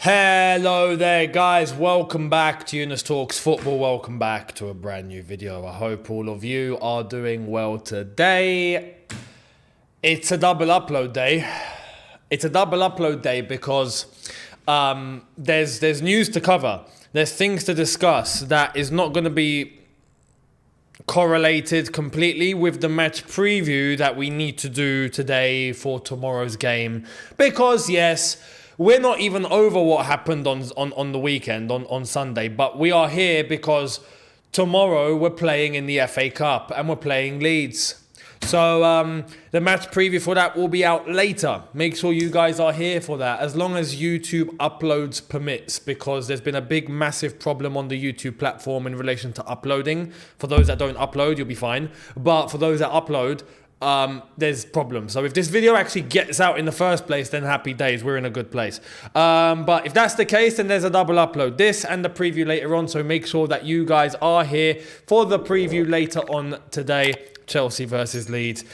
Hello there guys, welcome back to Younes Talks Football, welcome back to a brand new video. I hope all of you are doing well today. It's a double upload day. It's a double upload day because there's news to cover. There's things to discuss that is not going to be correlated completely with the match preview that we need to do today for tomorrow's game. Because yes, we're not even over what happened on the weekend, on Sunday, but we are here because tomorrow we're playing in the FA Cup and we're playing Leeds. So the match preview for that will be out later. Make sure you guys are here for that, as long as YouTube uploads permits, because there's been a big, massive problem on the YouTube platform in relation to uploading. For those that don't upload, you'll be fine. But for those that upload, there's problems. So if this video actually gets out in the first place, then happy days, we're in a good place. But if that's the case, then there's a double upload, this and the preview later on. So make sure that you guys are here for the preview later on today, Chelsea versus Leeds.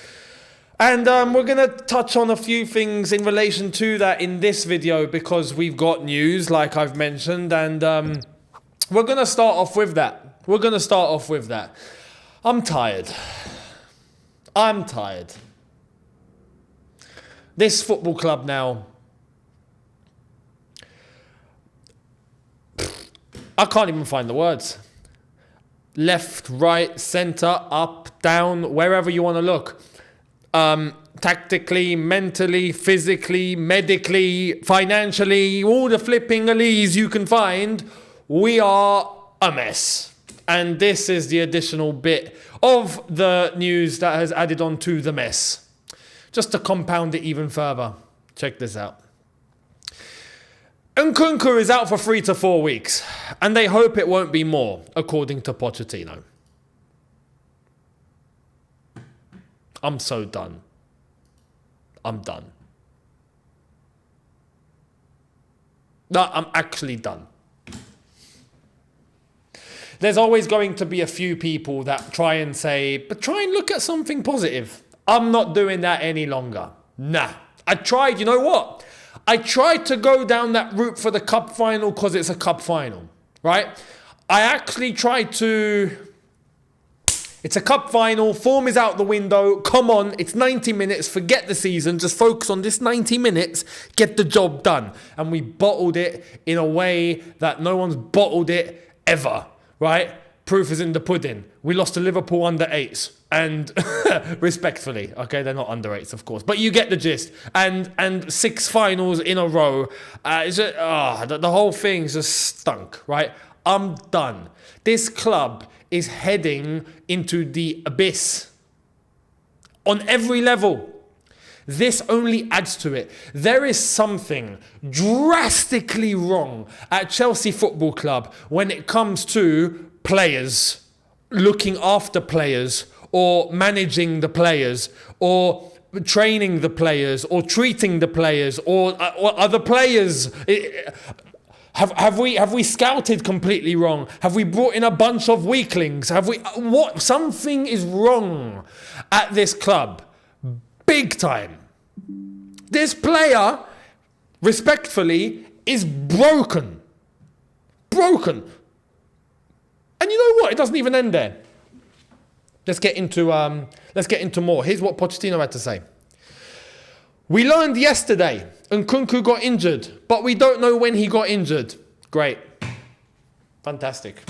And we're going to touch on a few things in relation to that in this video, because we've got news, like I've mentioned, and we're going to start off with that. I'm tired. This football club now, I can't even find the words. Left, right, centre, up, down, wherever you want to look. Tactically, mentally, physically, medically, financially, all the flipping alleys you can find, we are a mess. And this is the additional bit of the news that has added on to the mess. Just to compound it even further, check this out. Nkunku is out for 3 to 4 weeks, and they hope it won't be more, according to Pochettino. I'm so done. I'm done. No, I'm actually done. There's always going to be a few people that try and say, but try and look at something positive. I'm not doing that any longer. Nah. I tried, you know what? I tried to go down that route for the cup final because it's a cup final, right? I actually tried to... It's a cup final, form is out the window, come on, it's 90 minutes, forget the season, just focus on this 90 minutes, get the job done. And we bottled it in a way that no one's bottled it ever. Right? Proof is in the pudding. We lost to Liverpool under 8s. And respectfully, okay, they're not under 8s, of course. But you get the gist. And 6 finals in a row. The whole thing's just stunk, right? I'm done. This club is heading into the abyss. On every level. This only adds to it. There is something drastically wrong at Chelsea Football Club when it comes to players, looking after players, or managing the players, or training the players, or treating the players, or other players. Have we scouted completely wrong? Have we brought in a bunch of weaklings? Something is wrong at this club. Big time. This player, respectfully, is broken. Broken. And you know what? It doesn't even end there. Let's get into more. Here's what Pochettino had to say. We learned yesterday Nkunku got injured, but we don't know when he got injured. Great. Fantastic.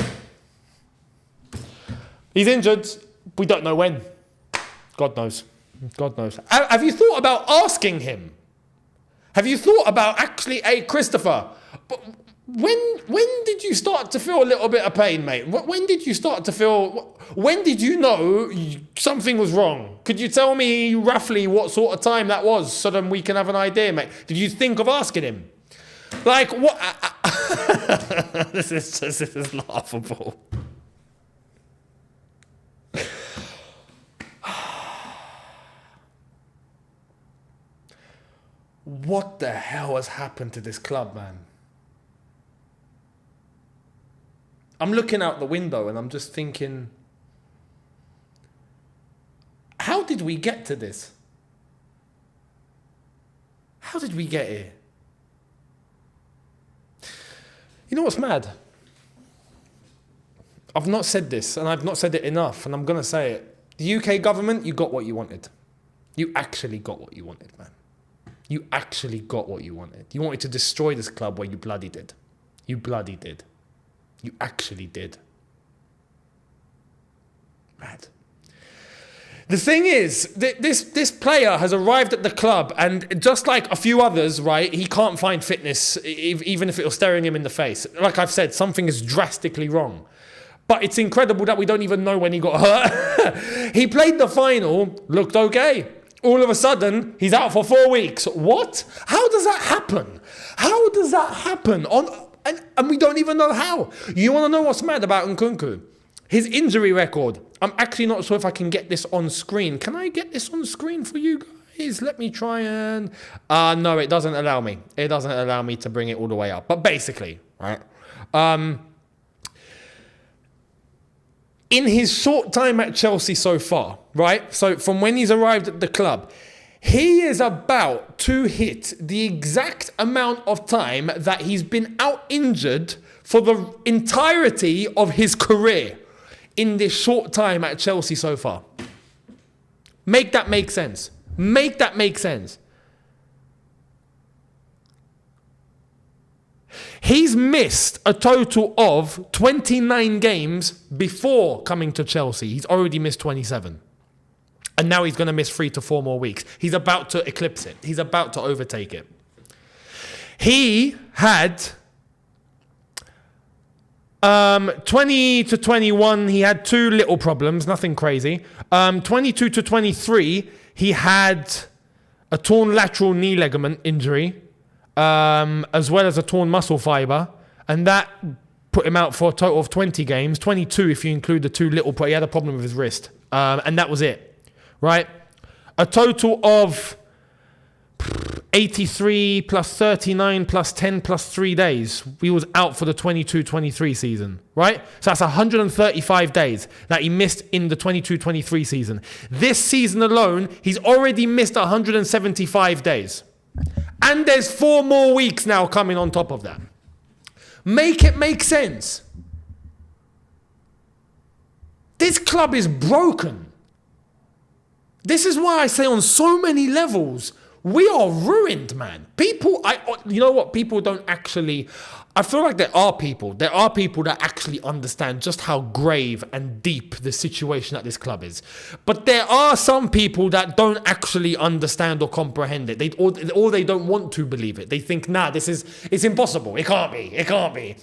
He's injured. We don't know when. God knows. God knows. Have you thought about asking him? Have you thought about actually, hey, Christopher, when did you start to feel a little bit of pain, mate? When did you start to feel, when did you know something was wrong? Could you tell me roughly what sort of time that was so then we can have an idea, mate? Did you think of asking him? Like, what? This is laughable. What the hell has happened to this club, man? I'm looking out the window and I'm just thinking, how did we get to this? How did we get here? You know what's mad? I've not said this, and I've not said it enough, and I'm going to say it. The UK government, you got what you wanted. You actually got what you wanted, man. You actually got what you wanted. You wanted to destroy this club where you bloody did. You bloody did. You actually did. Mad. The thing is, this player has arrived at the club, and just like a few others, right, he can't find fitness, even if it was staring him in the face. Like I've said, something is drastically wrong. But it's incredible that we don't even know when he got hurt. He played the final, looked okay. All of a sudden, he's out for 4 weeks. What? How does that happen? How does that happen? And we don't even know how. You want to know what's mad about Nkunku? His injury record. I'm actually not sure if I can get this on screen. Can I get this on screen for you guys? Let me try and... no, it doesn't allow me. It doesn't allow me to bring it all the way up. But basically, right? In his short time at Chelsea so far, right? So from when he's arrived at the club, he is about to hit the exact amount of time that he's been out injured for the entirety of his career in this short time at Chelsea so far. Make that make sense. Make that make sense. He's missed a total of 29 games before coming to Chelsea. He's already missed 27. And now he's going to miss 3 to 4 more weeks. He's about to eclipse it. He's about to overtake it. He had 20 to 21, he had 2 little problems, nothing crazy. 22 to 23, he had a torn lateral knee ligament injury, as well as a torn muscle fiber, and that put him out for a total of 20 games, 22 if you include the 2 little, he had a problem with his wrist, and that was it, right? A total of 83 plus 39 plus 10 plus 3 days. He was out for the 22-23 season, right? So that's 135 days that he missed in the 22-23 season. This season alone, he's already missed 175 days. And there's 4 more weeks now coming on top of that. Make it make sense. This club is broken. This is why I say on so many levels, we are ruined, man. You know what? People don't actually... I feel like there are people that actually understand just how grave and deep the situation at this club is. But there are some people that don't actually understand or comprehend it. Or they don't want to believe it. They think, it's impossible. It can't be.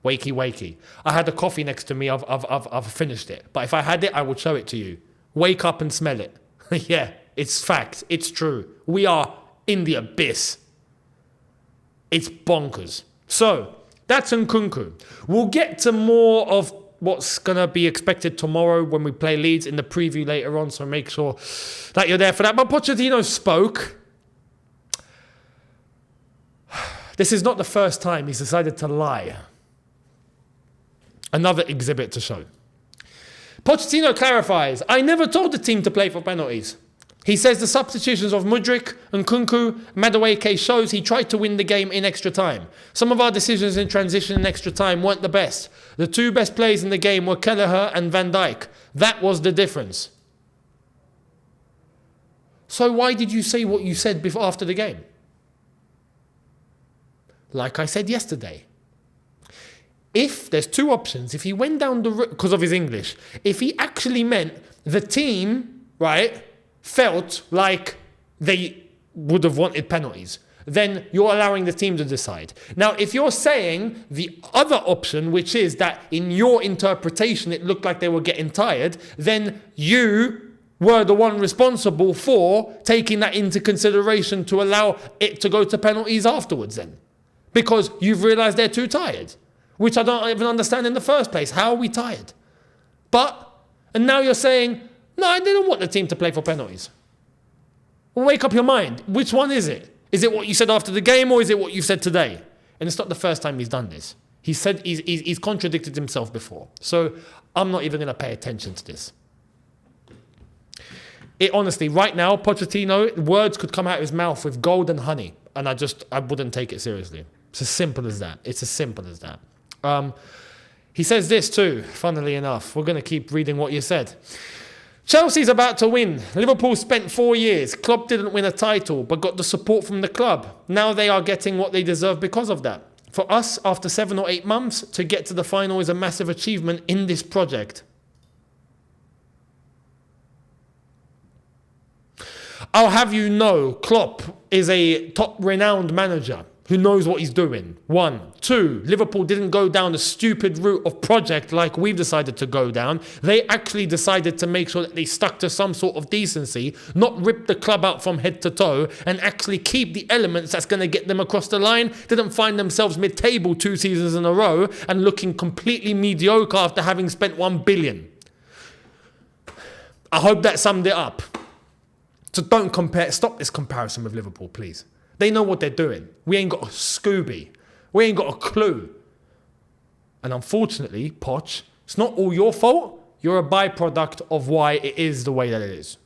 Wakey. I had a coffee next to me. I've finished it. But if I had it, I would show it to you. Wake up and smell it. Yeah, it's fact. It's true. We are in the abyss. It's bonkers. So, that's Nkunku. We'll get to more of what's going to be expected tomorrow when we play Leeds in the preview later on, so make sure that you're there for that. But Pochettino spoke. This is not the first time he's decided to lie. Another exhibit to show. Pochettino clarifies, I never told the team to play for penalties. He says the substitutions of Mudryk and Nkunku, Madueke shows he tried to win the game in extra time. Some of our decisions in transition in extra time weren't the best. The 2 best players in the game were Kelleher and Van Dijk. That was the difference. So why did you say what you said after the game? Like I said yesterday. If there's 2 options, if he went down the route, because of his English, if he actually meant the team, right, felt like they would have wanted penalties, then you're allowing the team to decide. Now, if you're saying the other option, which is that in your interpretation it looked like they were getting tired, then you were the one responsible for taking that into consideration to allow it to go to penalties afterwards then. Because you've realised they're too tired, which I don't even understand in the first place. How are we tired? And now you're saying, no, I didn't want the team to play for penalties. Well, wake up your mind. Which one is it? Is it what you said after the game or is it what you said today? And it's not the first time he's done this. He said he's contradicted himself before. So I'm not even going to pay attention to this. Honestly, right now, Pochettino, words could come out of his mouth with gold and honey. And I wouldn't take it seriously. It's as simple as that. It's as simple as that. He says this too, funnily enough. We're going to keep reading what you said. Chelsea's about to win. Liverpool spent 4 years. Klopp didn't win a title, but got the support from the club. Now they are getting what they deserve because of that. For us, after 7 or 8 months, to get to the final is a massive achievement in this project. I'll have you know, Klopp is a top renowned manager who knows what he's doing. 1. 2, Liverpool didn't go down the stupid route of project like we've decided to go down. They actually decided to make sure that they stuck to some sort of decency, not rip the club out from head to toe, and actually keep the elements that's going to get them across the line. Didn't find themselves mid-table 2 seasons in a row and looking completely mediocre after having spent 1 billion. I hope that summed it up. So don't compare. Stop this comparison with Liverpool, please. They know what they're doing. We ain't got a Scooby. We ain't got a clue. And unfortunately, Poch, it's not all your fault. You're a byproduct of why it is the way that it is.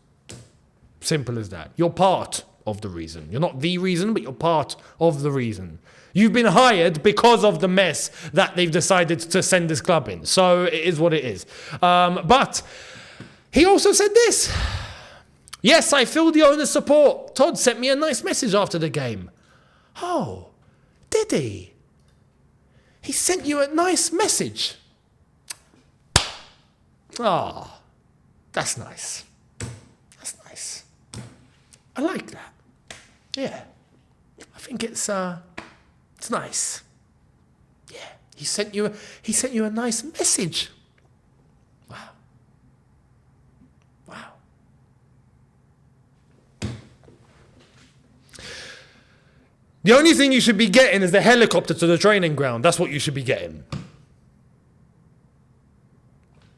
Simple as that. You're part of the reason. You're not the reason, but you're part of the reason. You've been hired because of the mess that they've decided to send this club in. So it is what it is. But he also said this. Yes, I feel the owner's support. Todd sent me a nice message after the game. Oh, did he? He sent you a nice message. Oh, that's nice. That's nice. I like that. Yeah. I think it's nice. Yeah. He sent you a nice message. Wow. Wow. The only thing you should be getting is the helicopter to the training ground. That's what you should be getting.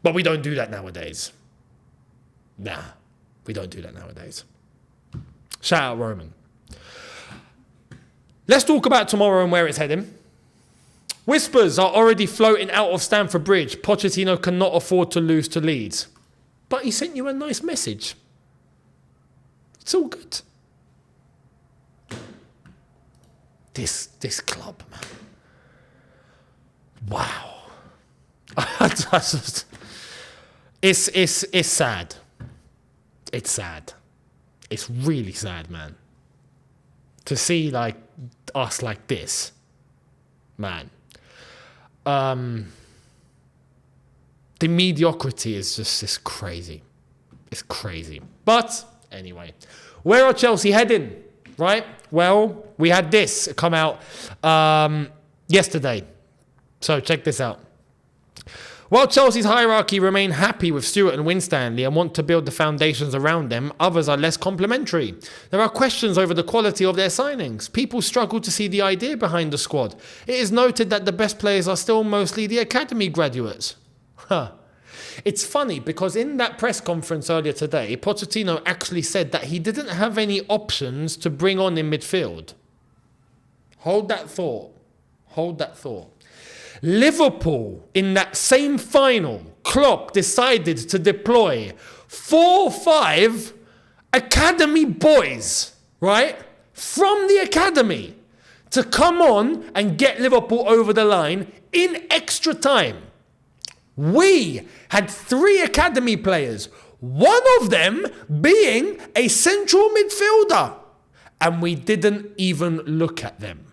But we don't do that nowadays. Nah, we don't do that nowadays. Shout out Roman. Let's talk about tomorrow and where it's heading. Whispers are already floating out of Stamford Bridge. Pochettino cannot afford to lose to Leeds. But he sent you a nice message. It's all good. This club, man. Wow. It's sad. It's sad. It's really sad, man. To see like us like this, man. The mediocrity is just it's crazy. It's crazy. But anyway, where are Chelsea heading? Right? Well, we had this come out yesterday. So check this out. While Chelsea's hierarchy remain happy with Stewart and Winstanley and want to build the foundations around them, others are less complimentary. There are questions over the quality of their signings. People struggle to see the idea behind the squad. It is noted that the best players are still mostly the academy graduates. It's funny because in that press conference earlier today, Pochettino actually said that he didn't have any options to bring on in midfield. Hold that thought. Hold that thought. Liverpool, in that same final, Klopp decided to deploy 4-5 academy boys, right? From the academy to come on and get Liverpool over the line in extra time. We had 3 academy players, one of them being a central midfielder. And we didn't even look at them.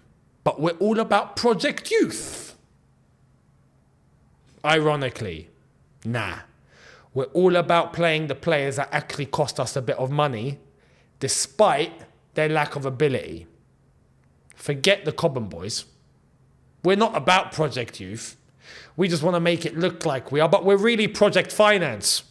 But we're all about Project Youth. Ironically, nah. We're all about playing the players that actually cost us a bit of money, despite their lack of ability. Forget the Cobham boys. We're not about Project Youth. We just want to make it look like we are, but we're really Project Finance.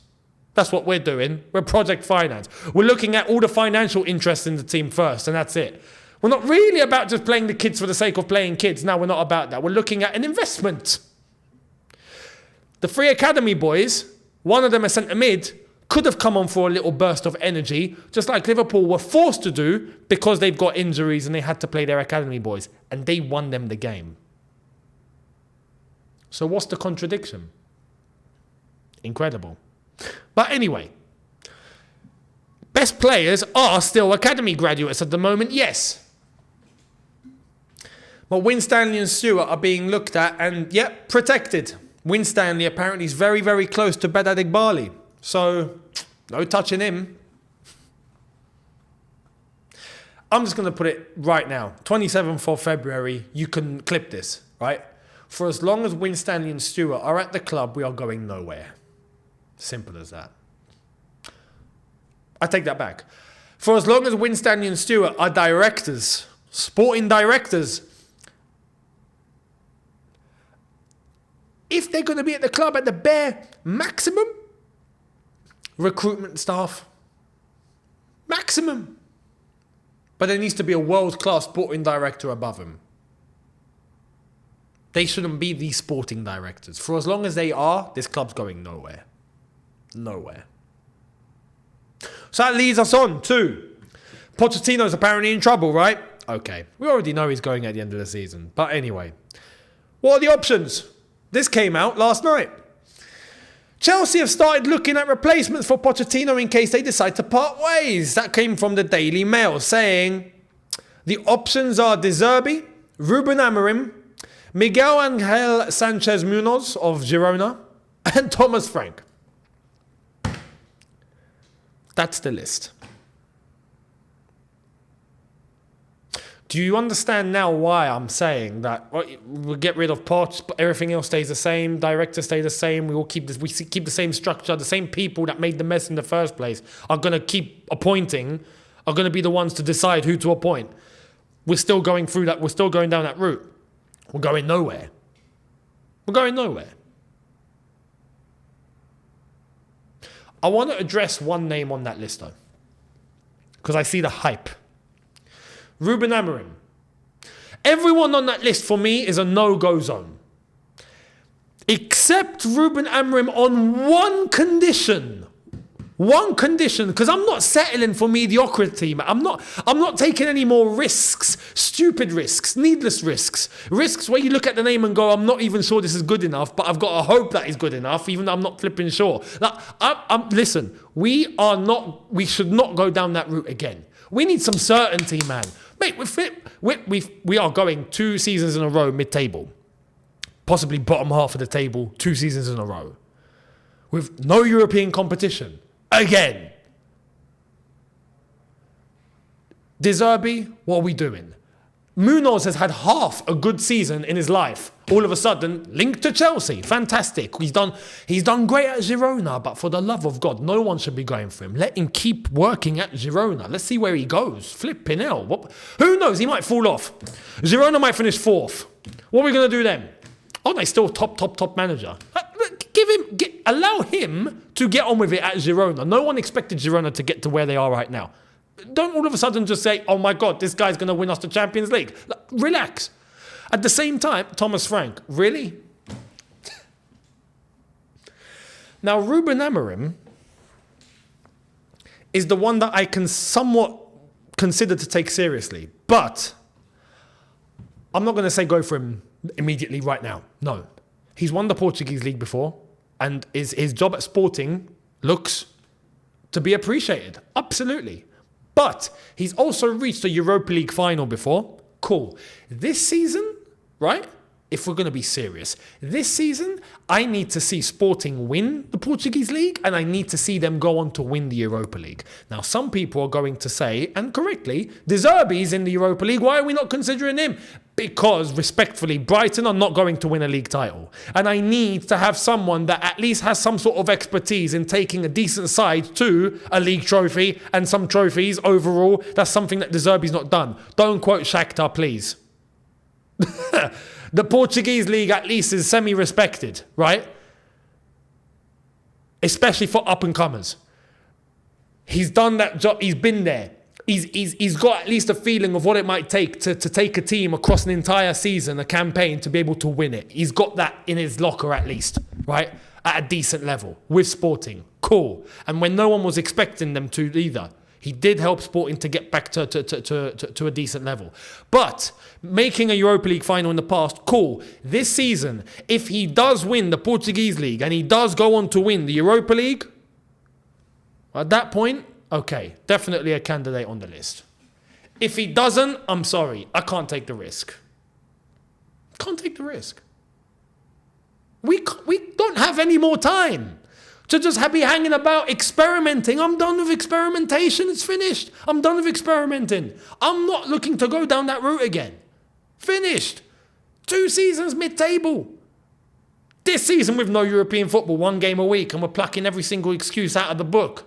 That's what we're doing. We're Project Finance. We're looking at all the financial interests in the team first, and that's it. We're not really about just playing the kids for the sake of playing kids. No, we're not about that. We're looking at an investment. The 3 academy boys, one of them a centre mid, could have come on for a little burst of energy, just like Liverpool were forced to do because they've got injuries and they had to play their academy boys, and they won them the game. So what's the contradiction? Incredible. But anyway, best players are still academy graduates at the moment, yes. But Winstanley and Stewart are being looked at and, yep, protected. Winstanley apparently is very, very close to Bedad Igbali. So, no touching him. I'm just going to put it right now. 27th of February, you can clip this, right? For as long as Winstanley and Stewart are at the club, we are going nowhere. Simple as that. I take that back. For as long as Winstanley and Stewart are directors, sporting directors, if they're going to be at the club at the bare maximum, recruitment staff, maximum. But there needs to be a world-class sporting director above him. They shouldn't be the sporting directors. For as long as they are, this club's going nowhere. Nowhere. So that leads us on to Pochettino's apparently in trouble, right? Okay. We already know he's going at the end of the season. But anyway. What are the options? This came out last night. Chelsea have started looking at replacements for Pochettino in case they decide to part ways. That came from the Daily Mail saying the options are De Zerbi, Ruben Amorim, Miguel Angel Sanchez Munoz of Girona, and Thomas Frank. That's the list. Do you understand now why I'm saying that we'll get rid of Poch, but everything else stays the same, directors stay the same, we keep the same structure, the same people that made the mess in the first place are going to keep appointing, are going to be the ones to decide who to appoint. We're still going through that, we're still going down that route. We're going nowhere. We're going nowhere. I want to address one name on that list though, because I see the hype. Ruben Amorim. Everyone on that list for me is a no-go zone. Except Ruben Amorim on one condition. One condition, because I'm not settling for mediocrity. I'm not taking any more risks. Stupid risks, needless risks. Risks where you look at the name and go, I'm not even sure this is good enough, but I've got to hope that it's good enough, even though I'm not flipping sure. Listen, we should not go down that route again. We need some certainty, man. Mate, we are going 2 seasons in a row mid-table. Possibly bottom half of the table 2 seasons in a row. With no European competition. Again. De Zerbi, what are we doing? Munoz has had half a good season in his life. All of a sudden, linked to Chelsea. Fantastic. He's done great at Girona, but for the love of God, no one should be going for him. Let him keep working at Girona. Let's see where he goes. Flipping hell. Who knows? He might fall off. Girona might finish 4th. What are we going to do then? Oh, no, he's still top manager. Allow him to get on with it at Girona. No one expected Girona to get to where they are right now. Don't all of a sudden just say, oh my God, this guy's going to win us the Champions League. Relax. At the same time, Thomas Frank, really? Now, Ruben Amorim is the one that I can somewhat consider to take seriously. But I'm not going to say go for him immediately right now. No. He's won the Portuguese league before, and his job at Sporting looks to be appreciated. Absolutely. But he's also reached a Europa League final before. Cool. This season, right? If we're going to be serious, this season, I need to see Sporting win the Portuguese league, and I need to see them go on to win the Europa League. Now, some people are going to say, and correctly, De Zerbi's in the Europa League. Why are we not considering him? Because, respectfully, Brighton are not going to win a league title. And I need to have someone that at least has some sort of expertise in taking a decent side to a league trophy and some trophies overall. That's something that De Zerbi's not done. Don't quote Shakhtar, please. The Portuguese league at least is semi-respected, right? Especially for up-and-comers. He's done that job. He's been there. He's got at least a feeling of what it might take to take a team across an entire season, a campaign, to be able to win it. He's got that in his locker at least, right? At a decent level with Sporting. Cool. And when no one was expecting them to either, he did help Sporting to get back to a decent level. But making a Europa League final in the past, cool. This season, if he does win the Portuguese league and he does go on to win the Europa League, at that point, okay, definitely a candidate on the list. If he doesn't, I'm sorry, I can't take the risk. can't take the risk. We don't have any more time to just be hanging about experimenting. I'm done with experimentation. It's finished. I'm done with experimenting. I'm not looking to go down that route again. Finished. 2 seasons mid-table. This season with no European football, 1 game a week, and we're plucking every single excuse out of the book.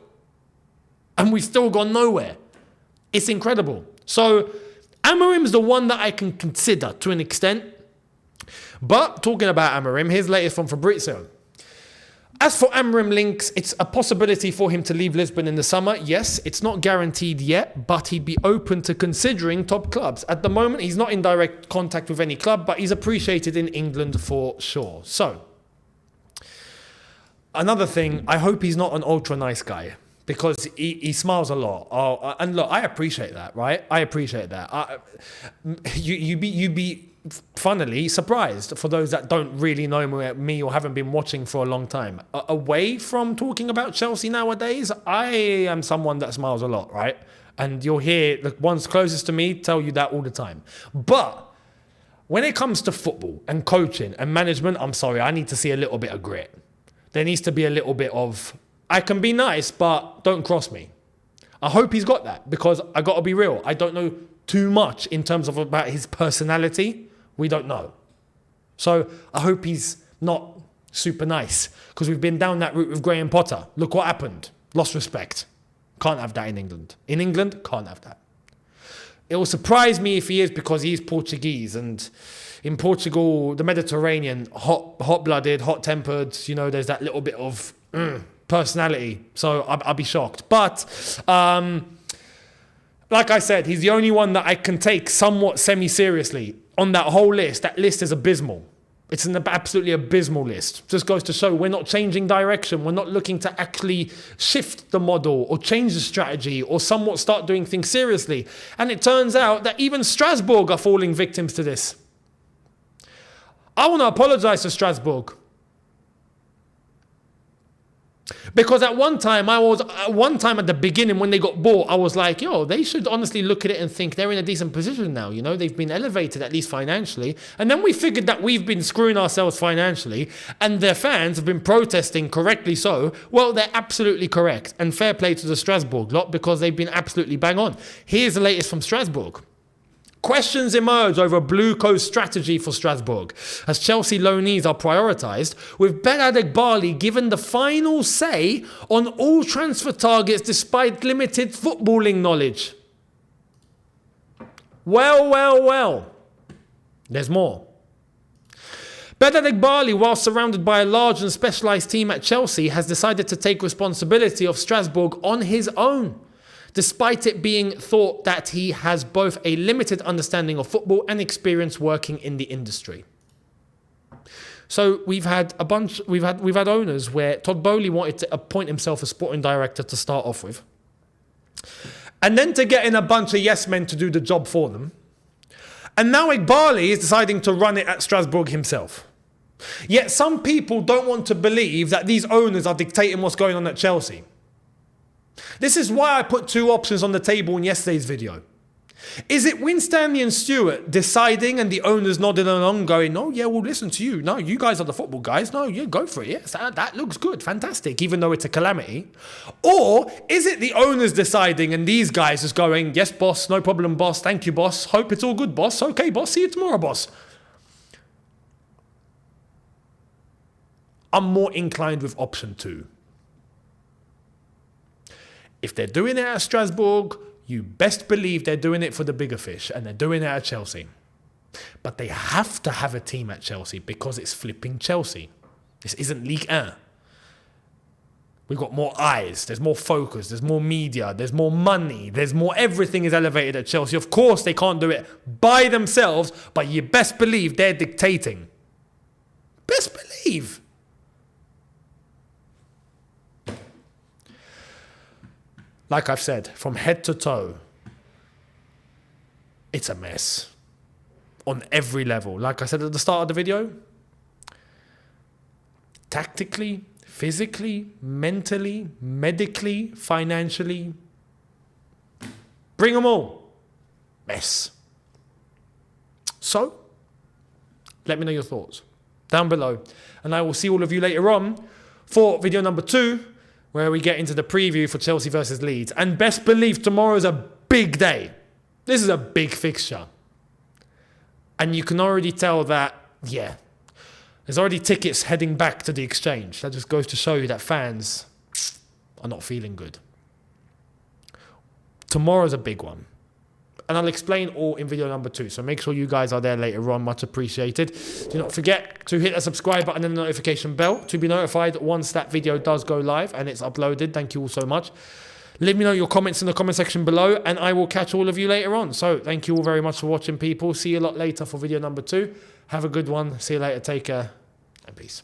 And we've still gone nowhere. It's incredible. So Amorim's the one that I can consider to an extent. But talking about Amorim, here's the latest from Fabrizio. As for Amorim links, it's a possibility for him to leave Lisbon in the summer. Yes, it's not guaranteed yet, but he'd be open to considering top clubs. At the moment, he's not in direct contact with any club, but he's appreciated in England for sure. So, another thing, I hope he's not an ultra nice guy, because he smiles a lot. And look, I appreciate that, right? I appreciate that. You'd be funnily surprised, for those that don't really know me or haven't been watching for a long time. Away from talking about Chelsea nowadays, I am someone that smiles a lot, right? And you'll hear the ones closest to me tell you that all the time. But when it comes to football and coaching and management, I'm sorry, I need to see a little bit of grit. There needs to be a little bit of, I can be nice, but don't cross me. I hope he's got that, because I got to be real. I don't know too much in terms of about his personality. We don't know. So I hope he's not super nice, because we've been down that route with Graham Potter. Look what happened. Lost respect. Can't have that in England. In England, can't have that. It will surprise me if he is, because he's Portuguese, and in Portugal, the Mediterranean, hot-blooded, hot-tempered, you know, there's that little bit of personality. So I'll be shocked. But like I said, he's the only one that I can take somewhat semi-seriously on that whole list. That list is abysmal. It's an absolutely abysmal list. Just goes to show we're not changing direction. We're not looking to actually shift the model or change the strategy or somewhat start doing things seriously. And it turns out that even Strasburg are falling victims to this. I want to apologize to Strasburg. Because at one time at the beginning when they got bought, I was like, yo, they should honestly look at it and think they're in a decent position now. You know, they've been elevated, at least financially. And then we figured that we've been screwing ourselves financially, and their fans have been protesting, correctly so. Well, they're absolutely correct. And fair play to the Strasbourg lot, because they've been absolutely bang on. Here's the latest from Strasbourg. Questions emerge over Blue Coast strategy for Strasbourg, as Chelsea loanees are prioritised, with Ben Adegbali given the final say on all transfer targets despite limited footballing knowledge. Well. There's more. Ben Adegbali, while surrounded by a large and specialised team at Chelsea, has decided to take responsibility of Strasbourg on his own, despite it being thought that he has both a limited understanding of football and experience working in the industry. So we've had owners where Todd Bowley wanted to appoint himself as sporting director to start off with, and then to get in a bunch of yes men to do the job for them. And now Adegbali is deciding to run it at Strasbourg himself. Yet some people don't want to believe that these owners are dictating what's going on at Chelsea. This is why I put 2 options on the table in yesterday's video. Is it Winstanley and Stewart deciding and the owners nodding along going, oh yeah, we'll listen to you. No, you guys are the football guys. No, yeah, go for it. Yes, that looks good. Fantastic. Even though it's a calamity. Or is it the owners deciding and these guys just going, yes, boss, no problem, boss. Thank you, boss. Hope it's all good, boss. Okay, boss. See you tomorrow, boss. I'm more inclined with option 2. If they're doing it at Strasbourg, you best believe they're doing it for the bigger fish, and they're doing it at Chelsea. But they have to have a team at Chelsea because it's flipping Chelsea. This isn't Ligue 1. We've got more eyes, there's more focus, there's more media, there's more money, there's more, everything is elevated at Chelsea. Of course they can't do it by themselves, but you best believe they're dictating. Best believe. Like I've said, from head to toe, it's a mess on every level. Like I said at the start of the video, tactically, physically, mentally, medically, financially, bring them all. Mess. So, Let me know your thoughts down below. And I will see all of you later on for video number 2, where we get into the preview for Chelsea versus Leeds. And best believe tomorrow is a big day. This is a big fixture. And you can already tell that, there's already tickets heading back to the exchange. That just goes to show you that fans are not feeling good. Tomorrow's a big one. And I'll explain all in video number 2. So make sure you guys are there later on. Much appreciated. Do not forget to hit the subscribe button and the notification bell to be notified once that video does go live and it's uploaded. Thank you all so much. Let me know your comments in the comment section below, and I will catch all of you later on. So thank you all very much for watching, people. See you a lot later for video number 2. Have a good one. See you later. Take care and peace.